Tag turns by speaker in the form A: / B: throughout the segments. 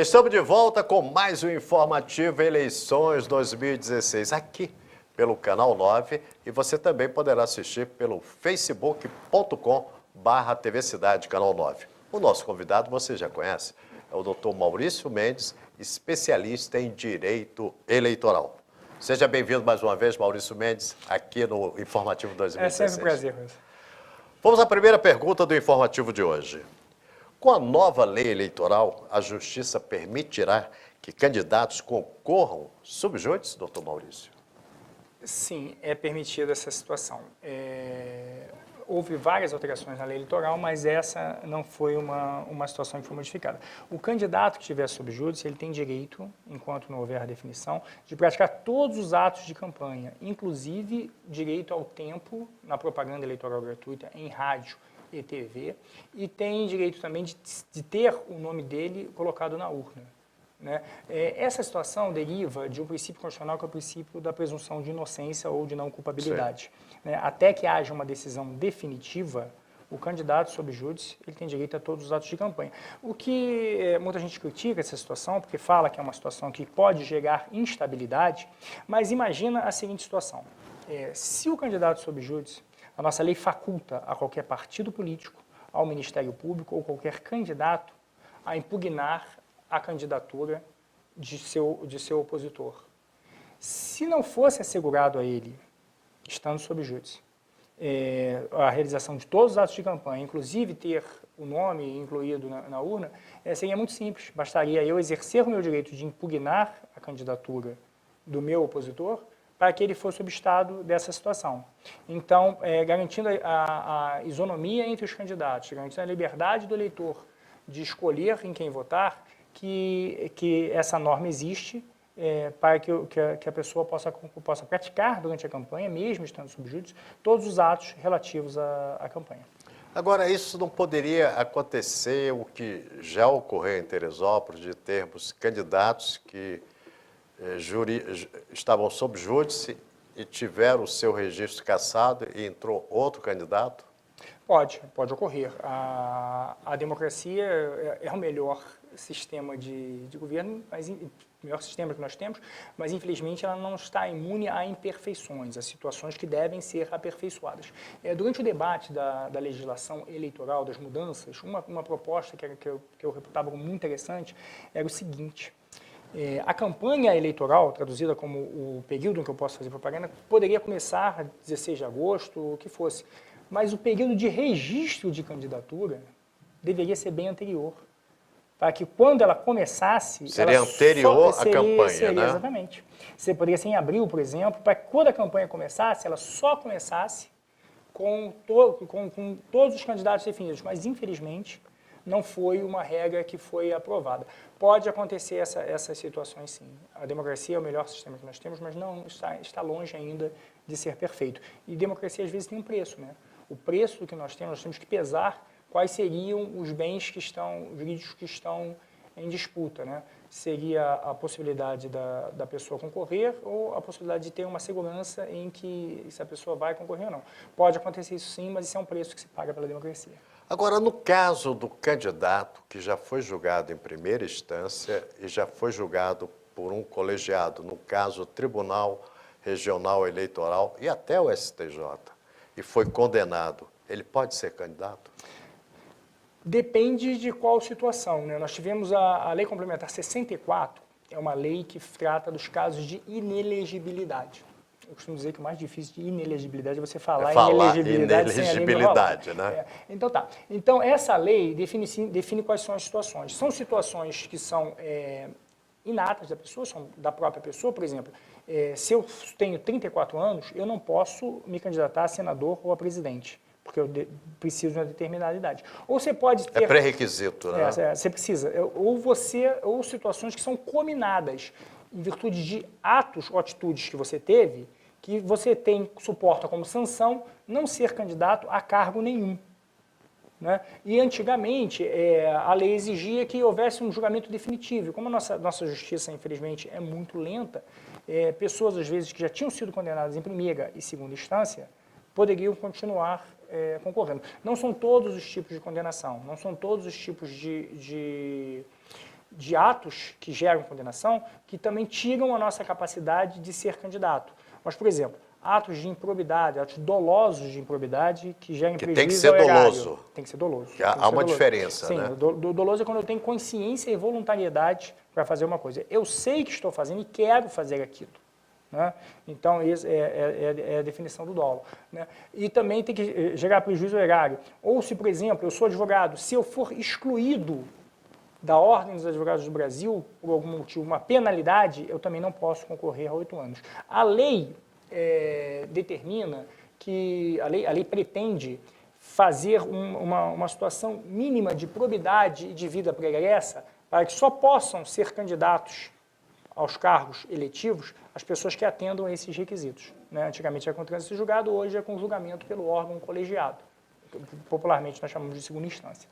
A: Estamos de volta com mais um informativo Eleições 2016 aqui pelo Canal 9 e você também poderá assistir pelo facebook.com/TV Cidade Canal 9. O nosso convidado você já conhece, é o Dr. Maurício Mendes, especialista em Direito Eleitoral. Seja bem-vindo mais uma vez, Maurício Mendes, aqui no Informativo 2016.
B: É sempre um prazer, Wilson.
A: Vamos à primeira pergunta do informativo de hoje. Com a nova lei eleitoral, a Justiça permitirá que candidatos concorram sub judice, doutor Maurício?
B: Sim, é permitida essa situação. Houve várias alterações na lei eleitoral, mas essa não foi uma situação que foi modificada. O candidato que tiver sub judice, ele tem direito, enquanto não houver a definição, de praticar todos os atos de campanha, inclusive direito ao tempo na propaganda eleitoral gratuita, em rádio e TV, e tem direito também de ter o nome dele colocado na urna, né? Essa situação deriva de um princípio constitucional que é o princípio da presunção de inocência ou de não culpabilidade, né? Até que haja uma decisão definitiva, o candidato sob júdice ele tem direito a todos os atos de campanha. O que muita gente critica essa situação, porque fala que é uma situação que pode gerar instabilidade, mas imagina a seguinte situação. Se o candidato sob júdice, a nossa lei faculta a qualquer partido político, ao Ministério Público ou qualquer candidato a impugnar a candidatura de seu opositor. Se não fosse assegurado a ele, estando sob júdice, a realização de todos os atos de campanha, inclusive ter o nome incluído na urna, seria muito simples. Bastaria eu exercer o meu direito de impugnar a candidatura do meu opositor para que ele fosse obstado dessa situação. Então, garantindo a isonomia entre os candidatos, garantindo a liberdade do eleitor de escolher em quem votar, que essa norma existe para que a pessoa possa praticar durante a campanha, mesmo estando sob júdice, todos os atos relativos à campanha.
A: Agora, isso não poderia acontecer o que já ocorreu em Teresópolis, de termos candidatos que estavam sob júdice e tiveram o seu registro cassado e entrou outro candidato?
B: Pode ocorrer. A democracia é o melhor sistema de governo, mas o melhor sistema que nós temos, mas infelizmente ela não está imune a imperfeições, a situações que devem ser aperfeiçoadas. Durante o debate da legislação eleitoral, das mudanças, uma proposta que eu reputava como muito interessante era o seguinte: a campanha eleitoral, traduzida como o período em que eu posso fazer propaganda, poderia começar 16 de agosto, o que fosse, mas o período de registro de candidatura deveria ser bem anterior, para que quando ela começasse...
A: Seria anterior à campanha,
B: seria,
A: né?
B: Exatamente. Você poderia ser em abril, por exemplo, para que quando a campanha começasse, ela só começasse com todos os candidatos definidos, mas infelizmente não foi uma regra que foi aprovada. Pode acontecer essas situações, sim. A democracia é o melhor sistema que nós temos, mas não está longe ainda de ser perfeito. E democracia, às vezes, tem um preço, né? O preço que nós temos que pesar quais seriam os bens jurídicos que estão em disputa, né? Seria a possibilidade da pessoa concorrer ou a possibilidade de ter uma segurança em que se a pessoa vai concorrer ou não. Pode acontecer isso sim, mas isso é um preço que se paga pela democracia.
A: Agora, no caso do candidato que já foi julgado em primeira instância e já foi julgado por um colegiado, no caso o Tribunal Regional Eleitoral e até o STJ, e foi condenado, ele pode ser candidato?
B: Depende de qual situação, né? Nós tivemos a Lei Complementar 64, é uma lei que trata dos casos de inelegibilidade. Eu costumo dizer que o mais difícil de inelegibilidade é você falar inelegibilidade sem a língua rolar.
A: Né?
B: Então tá. Então essa lei define quais são as situações. São situações que são inatas da pessoa, são da própria pessoa. Por exemplo, se eu tenho 34 anos, eu não posso me candidatar a senador ou a presidente, porque eu preciso de uma determinada idade. Ou você pode ter...
A: É pré-requisito, né?
B: Você precisa. Ou situações que são combinadas em virtude de atos ou atitudes que você teve, que você suporta como sanção não ser candidato a cargo nenhum, né? E antigamente a lei exigia que houvesse um julgamento definitivo. Como a nossa justiça, infelizmente, é muito lenta, pessoas, às vezes, que já tinham sido condenadas em primeira e segunda instância, poderiam continuar concorrendo. Não são todos os tipos de condenação, não são todos os tipos de de atos que geram condenação que também tiram a nossa capacidade de ser candidato. Mas, por exemplo, atos de improbidade, atos dolosos de improbidade que gerem prejuízo ao erário.
A: Tem que ser doloso.
B: Tem que ser doloso.
A: Há uma diferença,
B: Sim,
A: né?
B: Sim, doloso é quando eu tenho consciência e voluntariedade para fazer uma coisa. Eu sei que estou fazendo e quero fazer aquilo. Né? Então, essa é a definição do dolo. Né? E também tem que gerar prejuízo ao erário. Ou se, por exemplo, eu sou advogado, se eu for excluído da Ordem dos Advogados do Brasil, por algum motivo, uma penalidade, eu também não posso concorrer a 8 anos. A lei determina que, a lei pretende fazer uma situação mínima de probidade e de vida pregressa para que só possam ser candidatos aos cargos eletivos as pessoas que atendam a esses requisitos. Né? Antigamente era com trânsito julgado, hoje é com julgamento pelo órgão colegiado. Popularmente nós chamamos de segunda instância.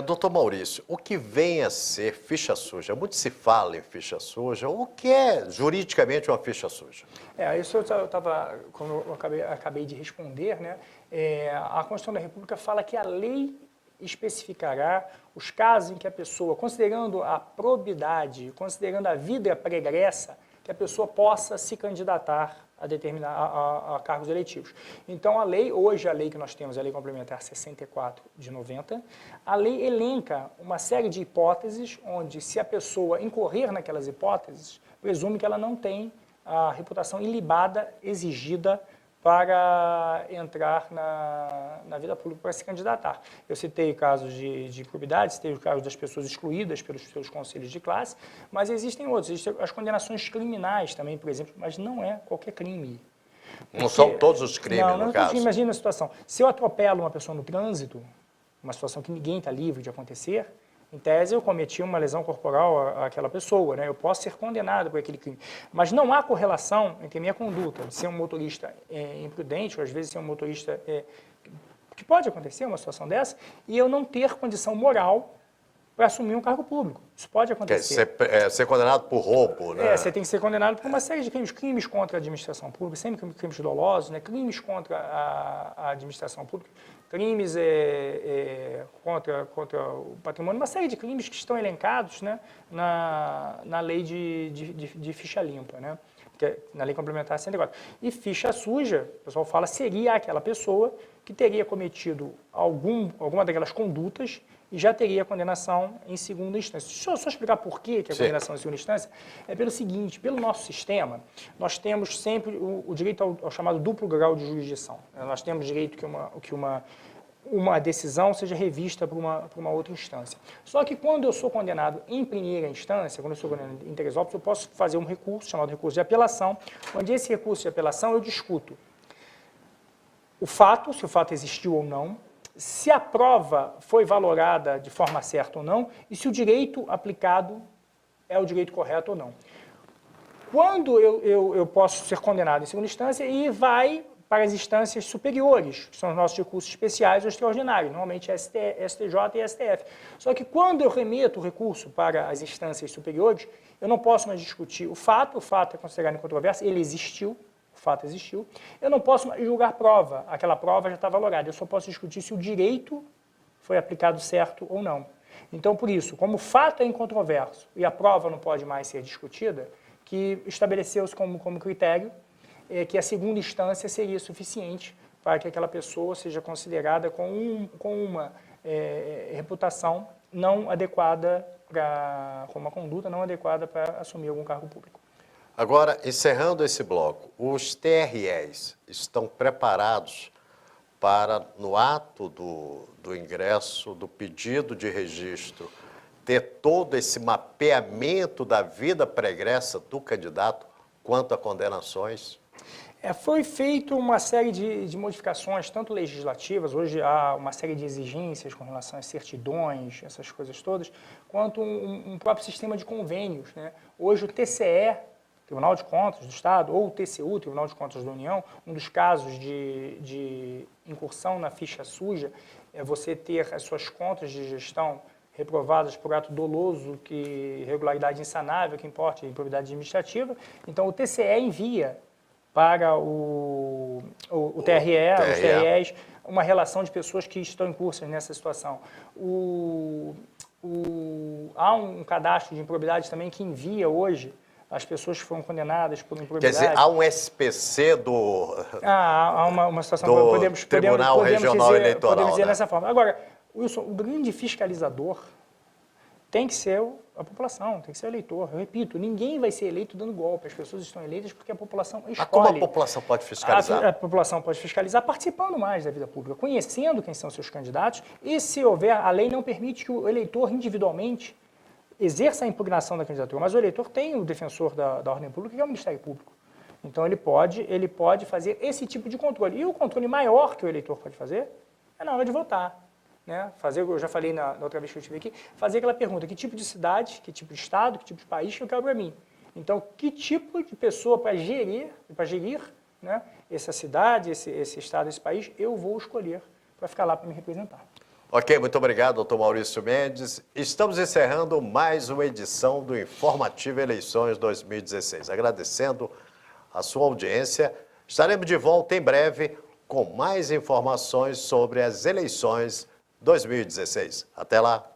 A: Doutor Maurício, o que vem a ser ficha suja? Muito se fala em ficha suja. O que é juridicamente uma ficha suja?
B: Isso eu estava, como eu acabei de responder, né? A Constituição da República fala que a lei especificará os casos em que a pessoa, considerando a probidade, considerando a vida pregressa, que a pessoa possa se candidatar a cargos eletivos. Então, hoje a lei que nós temos, a Lei Complementar 64 de 90, a lei elenca uma série de hipóteses onde, se a pessoa incorrer naquelas hipóteses, presume que ela não tem a reputação ilibada exigida para entrar na vida pública, para se candidatar. Eu citei casos de improbidade, citei o caso das pessoas excluídas pelos seus conselhos de classe, mas existem outros. Existem as condenações criminais também, por exemplo, mas não é qualquer crime.
A: Não são todos os crimes, no caso?
B: Imagina a situação. Se eu atropelo uma pessoa no trânsito, uma situação que ninguém está livre de acontecer, em tese, eu cometi uma lesão corporal àquela pessoa, né? Eu posso ser condenado por aquele crime. Mas não há correlação entre a minha conduta de ser um motorista imprudente, ou às vezes ser um motorista... que pode acontecer uma situação dessa, e eu não ter condição moral para assumir um cargo público. Isso pode acontecer.
A: Ser condenado por roubo, né?
B: Você tem que ser condenado por uma série de crimes. Crimes contra a administração pública, sempre crimes dolosos, né? Crimes contra a administração pública, crimes contra o patrimônio, uma série de crimes que estão elencados, né, na lei de ficha limpa, né, que é na Lei Complementar 64. E ficha suja, o pessoal fala, seria aquela pessoa que teria cometido alguma daquelas condutas e já teria condenação em segunda instância. Deixa eu só explicar por que a condenação em segunda instância. É pelo seguinte, pelo nosso sistema, nós temos sempre o direito ao chamado duplo grau de jurisdição. Nós temos direito que uma decisão seja revista por uma outra instância. Só que quando eu sou condenado em primeira instância, quando eu sou condenado em Teresópolis, eu posso fazer um recurso, chamado recurso de apelação, onde esse recurso de apelação eu discuto o fato, se o fato existiu ou não, se a prova foi valorada de forma certa ou não, e se o direito aplicado é o direito correto ou não. Quando eu posso ser condenado em segunda instância, e vai para as instâncias superiores, que são os nossos recursos especiais ou extraordinários, normalmente STJ e STF. Só que quando eu remeto o recurso para as instâncias superiores, eu não posso mais discutir o fato é considerado incontroverso, ele existiu, o fato existiu, eu não posso mais julgar prova, aquela prova já está valorada, eu só posso discutir se o direito foi aplicado certo ou não. Então, por isso, como o fato é incontroverso e a prova não pode mais ser discutida, que estabeleceu-se como critério que a segunda instância seria suficiente para que aquela pessoa seja considerada com uma reputação não adequada, com uma conduta não adequada para assumir algum cargo público.
A: Agora, encerrando esse bloco, os TREs estão preparados para, no ato do ingresso, do pedido de registro, ter todo esse mapeamento da vida pregressa do candidato quanto a condenações?
B: Foi feita uma série de modificações, tanto legislativas, hoje há uma série de exigências com relação às certidões, essas coisas todas, quanto um próprio sistema de convênios, né? Hoje o TCE, Tribunal de Contas do Estado, ou o TCU, Tribunal de Contas da União, um dos casos de incursão na ficha suja é você ter as suas contas de gestão reprovadas por ato doloso, irregularidade insanável, que importe improbidade administrativa. Então, o TCE envia para o TRE, os TREs, uma relação de pessoas que estão incursas nessa situação. há um cadastro de improbidade também que envia hoje as pessoas que foram condenadas por improbidade.
A: Quer dizer, há um SPC do...
B: Há uma situação
A: do
B: podemos
A: Tribunal Regional Eleitoral,
B: podemos dizer
A: né?
B: dessa forma. Agora, Wilson, o grande fiscalizador tem que ser a população, tem que ser o eleitor. Eu repito, ninguém vai ser eleito dando golpe. As pessoas estão eleitas porque a população escolhe.
A: Mas como a população pode fiscalizar?
B: A população pode fiscalizar participando mais da vida pública, conhecendo quem são seus candidatos e, se houver, a lei não permite que o eleitor individualmente exerça a impugnação da candidatura, mas o eleitor tem o defensor da ordem pública, que é o Ministério Público. Então, ele pode fazer esse tipo de controle. E o controle maior que o eleitor pode fazer é na hora de votar. Né? Eu já falei na outra vez que eu estive aqui, fazer aquela pergunta, que tipo de cidade, que tipo de estado, que tipo de país que eu quero para mim? Então, que tipo de pessoa para gerir, né, essa cidade, esse estado, esse país, eu vou escolher para ficar lá para me representar.
A: Ok, muito obrigado, doutor Maurício Mendes. Estamos encerrando mais uma edição do Informativo Eleições 2016. Agradecendo a sua audiência. Estaremos de volta em breve com mais informações sobre as eleições 2016. Até lá!